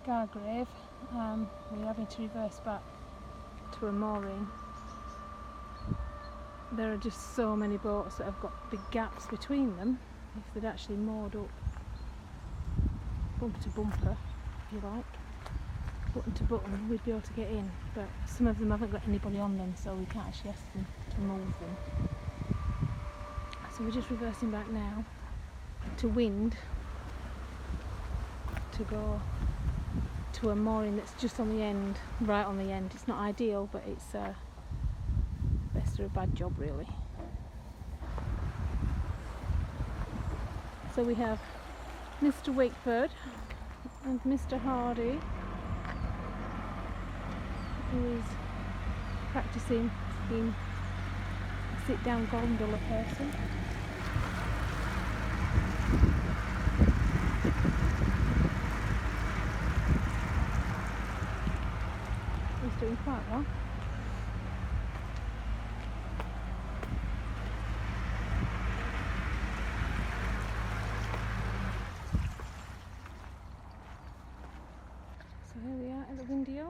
Gargrave. We're having to reverse back to a mooring. There are just so many boats that have got big gaps between them. If they'd actually moored up bumper to bumper, if you like, button to button, we'd be able to get in, but some of them haven't got anybody on them, so we can't actually ask them to move them. So we're just reversing back now to wind to go to a mooring that's just on the end, right on the end. It's not ideal, but it's best of a bad job really. So we have Mr. Wakeford and Mr. Hardy, who is practicing being a sit-down gondola person. He's doing quite well. So here we are at the window,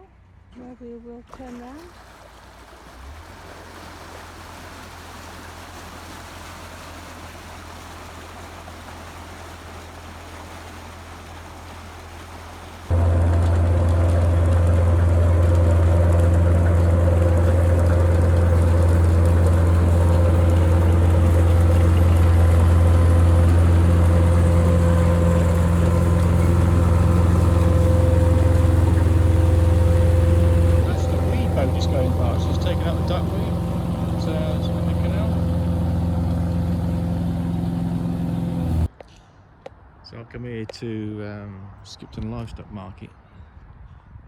where we will turn round. So I've come here to Skipton Livestock Market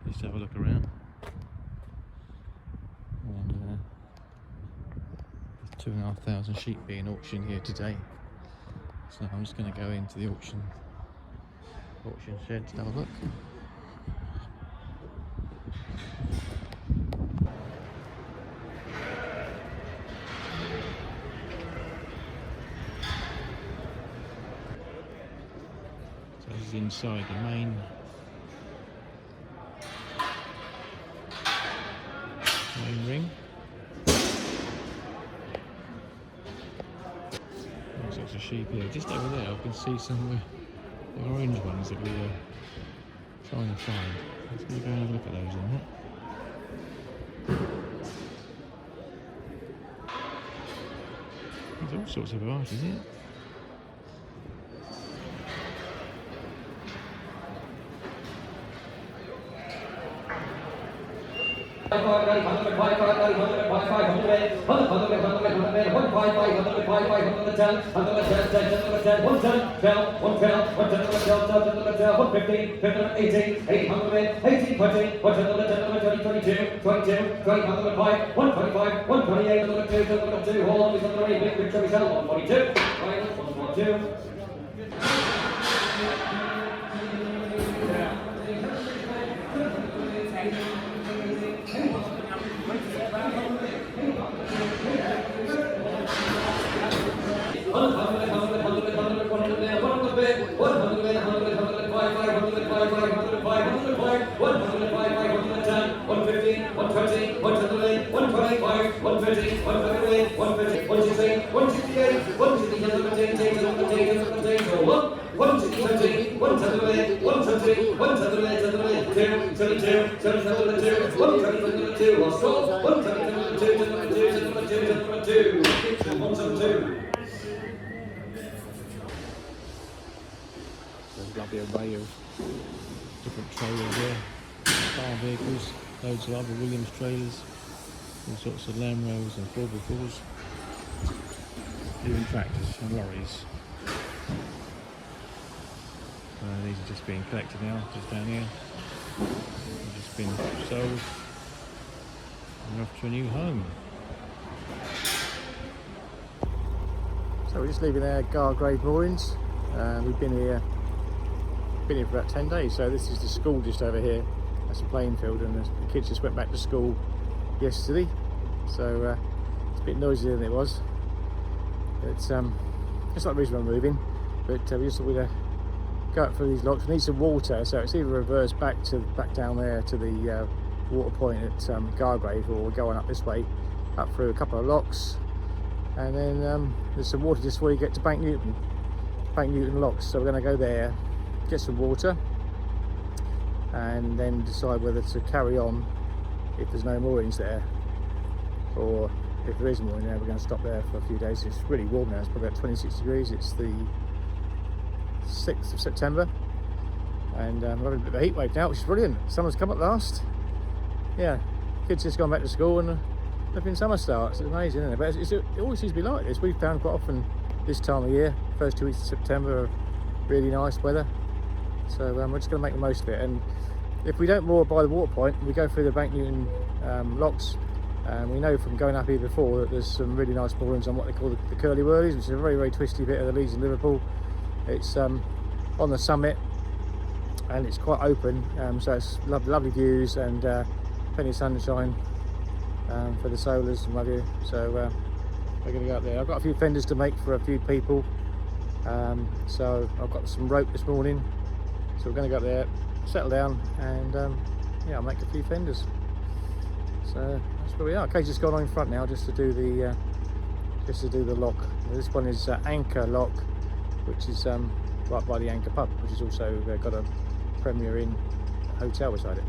just to have a look around, and there's 2,500 sheep being auctioned here today, so I'm just going to go into the auction shed to have a look. This is inside the main ring. There's lots of sheep here. Just over there I can see some the orange ones that we were trying to find. Let's go and have a look at those in a minute. There's all sorts of varieties here. There's got to be a array of different trailers here, car vehicles, loads of other Williams trailers, all sorts of Lamros and 4x4s, even tractors and lorries. These are just being collected now, just down here. They've just been sold and off to a new home. So we're just leaving our Gargrave moorings. We've been here for about 10 days. So this is the school just over here. That's a playing field, and the kids just went back to school yesterday. So it's a bit noisier than it was. It's not the reason we're moving, but we just thought we'd go go up through these locks. We need some water, so it's either reverse back down there to the water point at Gargrave, or we're going up this way, up through a couple of locks, and then there's some water just before you get to Bank Newton locks. So we're going to go there, get some water, and then decide whether to carry on if there's no moorings there, or if there is mooring there, we're going to stop there for a few days. It's really warm now, it's probably about 26 degrees. It's the 6th of September, and we're having a bit of a heat wave now, which is brilliant. Summer's come at last. Yeah, kids just gone back to school and flipping summer starts. It's amazing, isn't it? But it always seems to be like this. We've found quite often this time of year, first 2 weeks of September, are really nice weather. So we're just going to make the most of it. And if we don't moor by the water point, we go through the Bank Newton locks. We know from going up here before that there's some really nice moorings on what they call the Curly Whirlies, which is a very, very twisty bit of the Leeds and Liverpool. It's on the summit, and it's quite open, so it's lovely views and plenty of sunshine for the sailors and what have you. So we're going to go up there. I've got a few fenders to make for a few people, so I've got some rope this morning, so we're going to go up there, settle down, and yeah, I'll make a few fenders. So that's where we are. Kate's just gone on in front now just to do the lock. This one is Anchor Lock, which is right by the Anchor pub, which is also got a Premier Inn hotel beside it.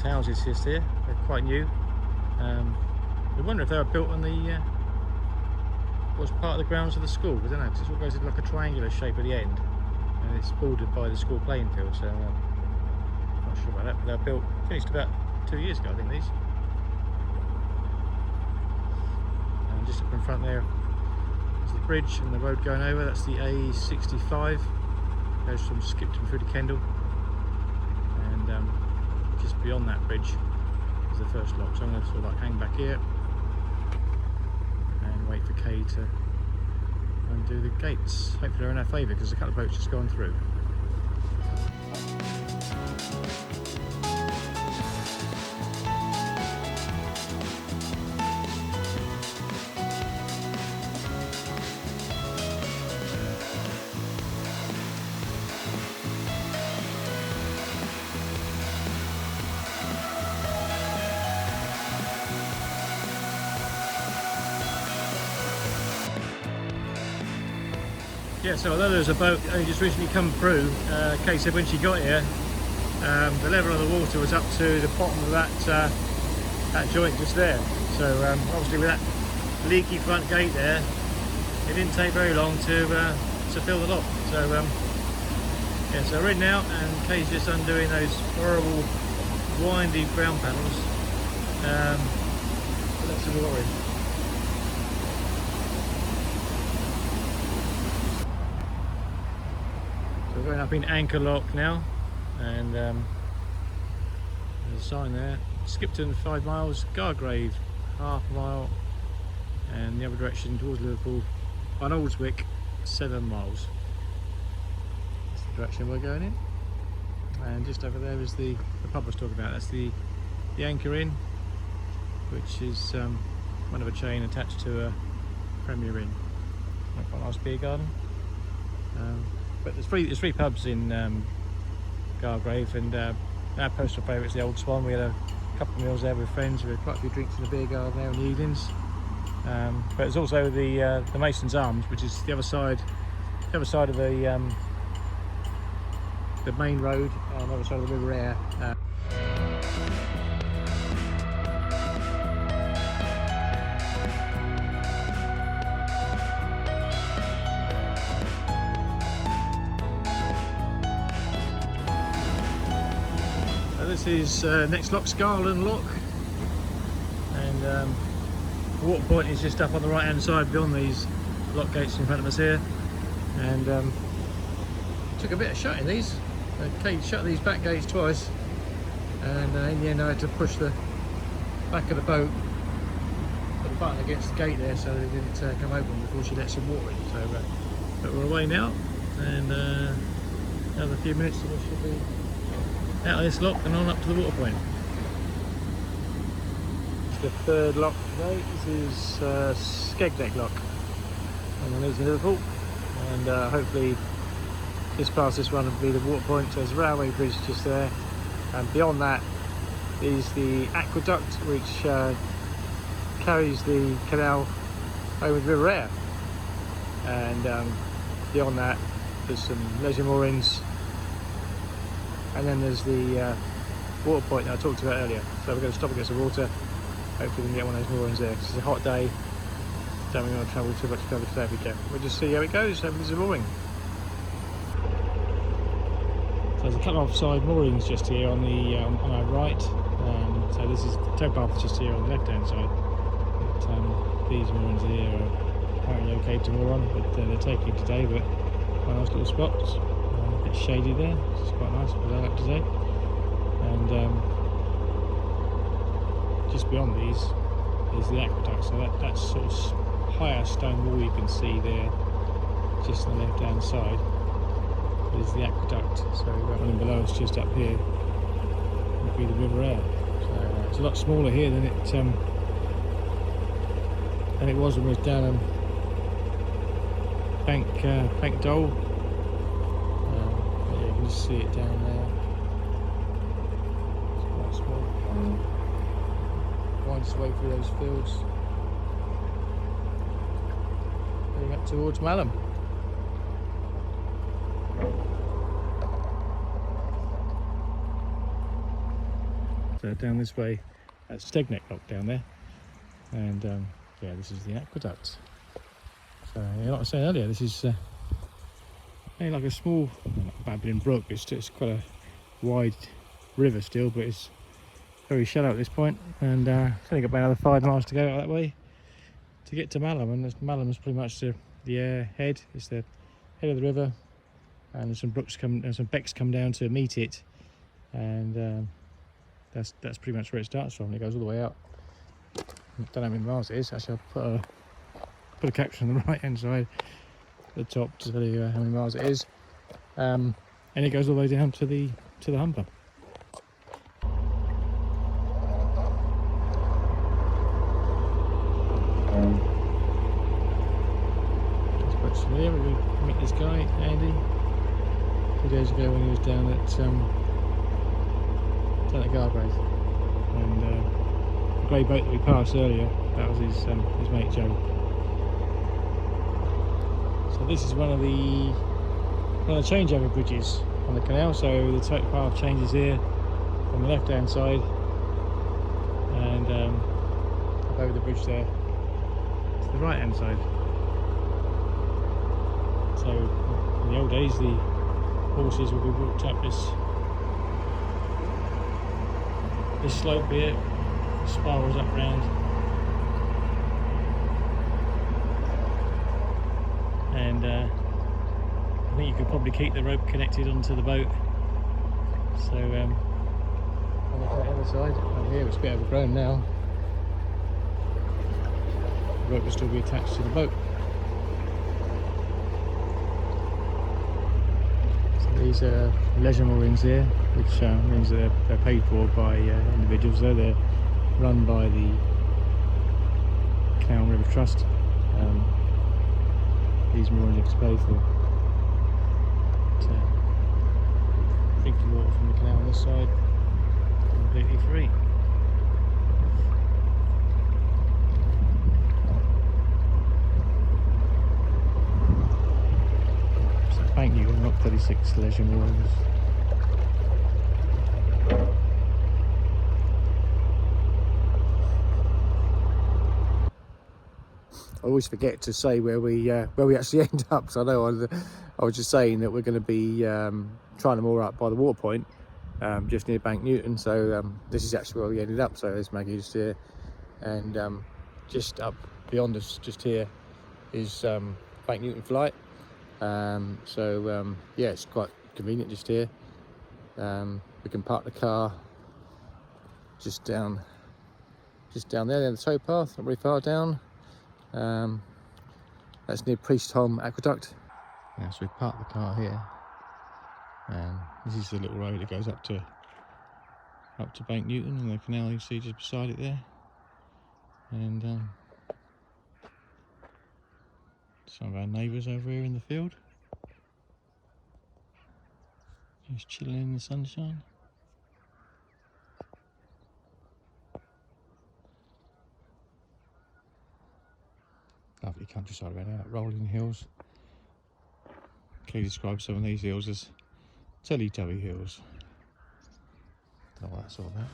Houses just here, they're quite new. We wonder if they were built on the was part of the grounds of the school. I don't know, because it all goes into like a triangular shape at the end, and it's bordered by the school playing field. So not sure about that, but they were finished about 2 years ago, I think. These, and just up in front there is the bridge and the road going over. That's the A65, goes from Skipton through to Kendal, and just beyond that bridge is the first lock. So I'm going to sort of like hang back here and wait for Kay to undo the gates. Hopefully they're in our favour, because a couple of boats just gone through. Yeah, so although there's a boat only just recently come through, Kate said when she got here, the level of the water was up to the bottom of that joint just there. So obviously with that leaky front gate there, it didn't take very long to fill the lock. So yeah, so we're in now, and Kate's just undoing those horrible windy ground panels. Lots of water in. We're going up in Anchor Lock now, and there's a sign there: Skipton 5 miles, Gargrave half a mile, and the other direction towards Liverpool on Oldswick 7 miles. That's the direction we're going in. And just over there is the pub I was talking about. That's the Anchor Inn, which is one of a chain attached to a Premier Inn. Quite a nice beer garden. But there's three pubs in Gargrave, and our personal favourite is the Old Swan. We had a couple of meals there with friends. We had quite a few drinks in the beer garden there in the evenings. But there's also the Mason's Arms, which is the other side of the main road, on the other side of the River Aire. This is next lock, Scarland Lock, and the water point is just up on the right hand side beyond these lock gates in front of us here. And took a bit of shutting these. Kate shut these back gates twice, and in the end I had to push the back of the boat at the button against the gate there so they didn't come open before she let some water in. So, but we're away now, and another few minutes and we should be out of this lock and on up to the water point. It's the third lock today. This is Skipton lock on the Leeds and Liverpool, and hopefully just past this one will be the water point. There's a railway bridge just there, and beyond that is the aqueduct which carries the canal over the River Aire, and beyond that there's some leisure moorings, and then there's the water point that I talked about earlier. So we're going to stop and get some water. Hopefully we can get one of those moorings there. It's a hot day, don't want to travel too much further today if we can. We'll just see how it goes. Hopefully there's a mooring. So there's a couple of side moorings just here on the on our right. So this is the towpath just here on the left hand side. But, these moorings here are apparently okay to moor on, but they're taking today. But quite nice little spots. A bit shady there, which is quite nice for that up today. And just beyond these is the aqueduct. So that's sort of higher stone wall you can see there, just on the left hand side is the aqueduct. So that one below us just up here would be the River Aire. So it's a lot smaller here than it was when we was down Bank Dole. Yeah, you can just see it down there. It's quite small. Winds its way through those fields, heading up towards Malham. So down this way, that's Stegneck Lock down there, and yeah, this is the aqueduct. So yeah, like I said earlier, this is only like a small, not babbling brook. It's quite a wide river still, but it's very shallow at this point, and it's only got about another 5 miles to go out that way to get to Malham. And Malham is pretty much the head. It's the head of the river, and there's some some becks come down to meet it, and that's pretty much where it starts from. It goes all the way out. I don't know how many miles it is. Actually, I'll put a caption on the right hand side at the top to tell you how many miles it is, and it goes all the way down to the Humber. Here we meet this guy Andy 2 days ago when he was down at Gargrave, and the grey boat that we passed earlier, that was his mate Joe. So this is one of the changeover bridges on the canal. So the towpath changes here on the left hand side, and up over the bridge there to the right hand side. So in the old days the horses would be walked up this slope here, spirals up round, and I think you could probably keep the rope connected onto the boat. So on the other side, over here it's a bit overgrown now, the rope will still be attached to the boat. These are leisure moorings here, which means that they're paid for by individuals. So they're run by the Canal and River Trust. These moorings you have to pay for. Drinking water from the canal on this side, completely free. Thank you, not 36 leisure moorings. I always forget to say where we actually end up. So I know I was just saying that we're going to be trying to moor up by the water point, just near Bank Newton. So this is actually where we ended up. So there's Maggie just here, and just up beyond us, just here, is Bank Newton Flight. Yeah, it's quite convenient just here. We can park the car just down just down there, the towpath, not very far down. That's near River Aire Aqueduct. Yeah, so we parked the car here. This is the little road that goes up to Bank Newton, and the canal you see just beside it there. And some of our neighbours over here in the field, just chilling in the sunshine. Lovely countryside around here, rolling hills. Kay describes some of these hills as Telly Tubby hills. Don't know what that's all about.